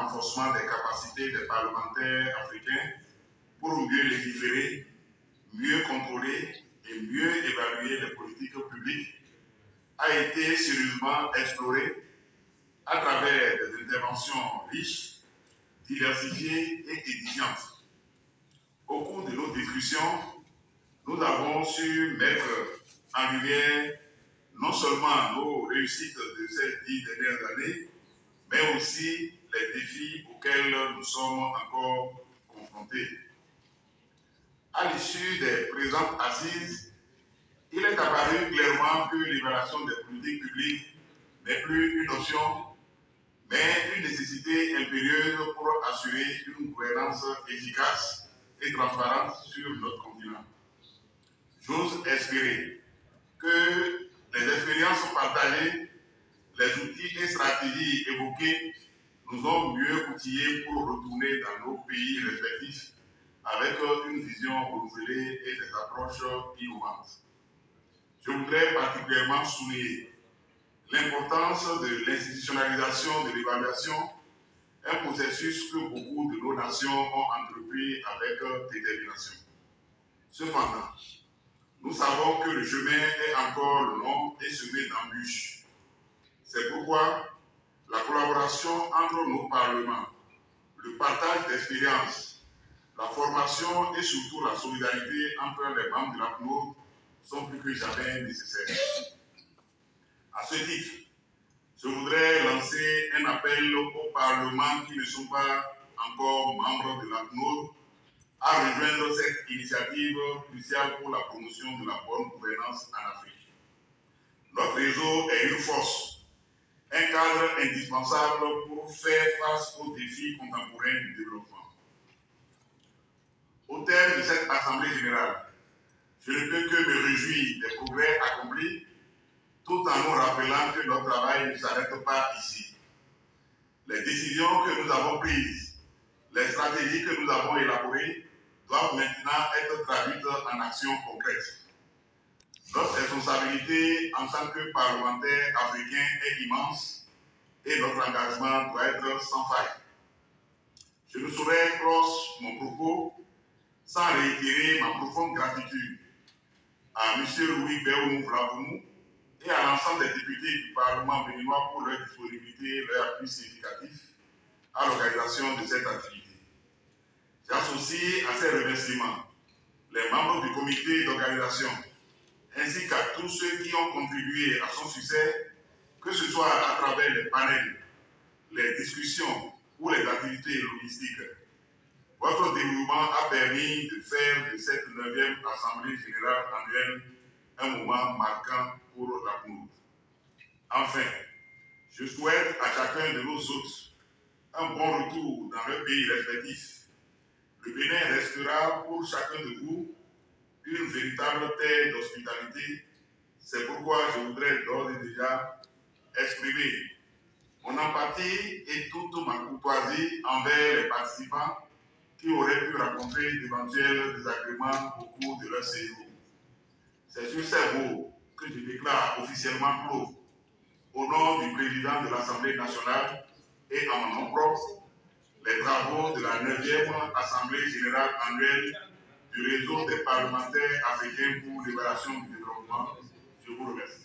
renforcement des capacités des parlementaires africains pour mieux légiférer, mieux contrôler et mieux évaluer les politiques publiques a été sérieusement exploré à travers des interventions riches, diversifiées et édifiantes. Au cours de nos discussions, nous avons su mettre en lumière non seulement nos réussites de ces 10 dernières années, mais aussi les défis auxquels nous sommes encore confrontés. À l'issue des présentes assises, il est apparu clairement que l'évaluation des politiques publiques n'est plus une option, mais une nécessité impérieuse pour assurer une gouvernance efficace et transparente sur notre continent. J'ose espérer que les expériences partagées, les outils et stratégies évoqués nous ont mieux outillés pour retourner dans nos pays respectifs avec une vision renouvelée et des approches innovantes. Je voudrais particulièrement souligner l'importance de l'institutionnalisation de l'évaluation, un processus que beaucoup de nos nations ont entrepris avec détermination. Cependant, nous savons que le chemin est encore long et semé d'embûches. C'est pourquoi la collaboration entre nos parlements, le partage d'expériences, la formation et surtout la solidarité entre les membres de la CNOD sont plus que jamais nécessaires. À ce titre, je voudrais lancer un appel aux parlements qui ne sont pas encore membres de la CNOD à rejoindre cette initiative cruciale pour la promotion de la bonne gouvernance en Afrique. Notre réseau est une force, un cadre indispensable pour faire face aux défis contemporains du développement. Au terme de cette Assemblée générale, je ne peux que me réjouir des progrès accomplis, tout en nous rappelant que notre travail ne s'arrête pas ici. Les décisions que nous avons prises, les stratégies que nous avons élaborées, doivent maintenant être traduites en actions concrètes. Notre responsabilité en tant que parlementaires africains est immense et notre engagement doit être sans faille. Je ne saurais clore mon propos sans réitérer ma profonde gratitude à M. Louis Béoumou Vlavoumou et à l'ensemble des députés du Parlement béninois pour leur disponibilité et leur appui significatif à l'organisation de cette activité. J'associe à ces remerciements les membres du comité d'organisation ainsi qu'à tous ceux qui ont contribué à son succès, que ce soit à travers les panels, les discussions ou les activités logistiques. Votre dévouement a permis de faire de cette 9e Assemblée générale annuelle un moment marquant pour la CNOD. Enfin, je souhaite à chacun de nos hôtes un bon retour dans leur pays respectif. Le Bénin restera pour chacun de vous une véritable terre d'hospitalité. C'est pourquoi je voudrais d'ores et déjà exprimer mon empathie et toute ma courtoisie envers les participants qui auraient pu rencontrer d'éventuels désagréments au cours de leur séjour. C'est sur ces mots que je déclare officiellement clos, au nom du président de l'Assemblée nationale et en mon nom propre, les travaux de la 9e Assemblée générale annuelle du réseau des parlementaires africains pour l'évaluation du développement. Je vous remercie.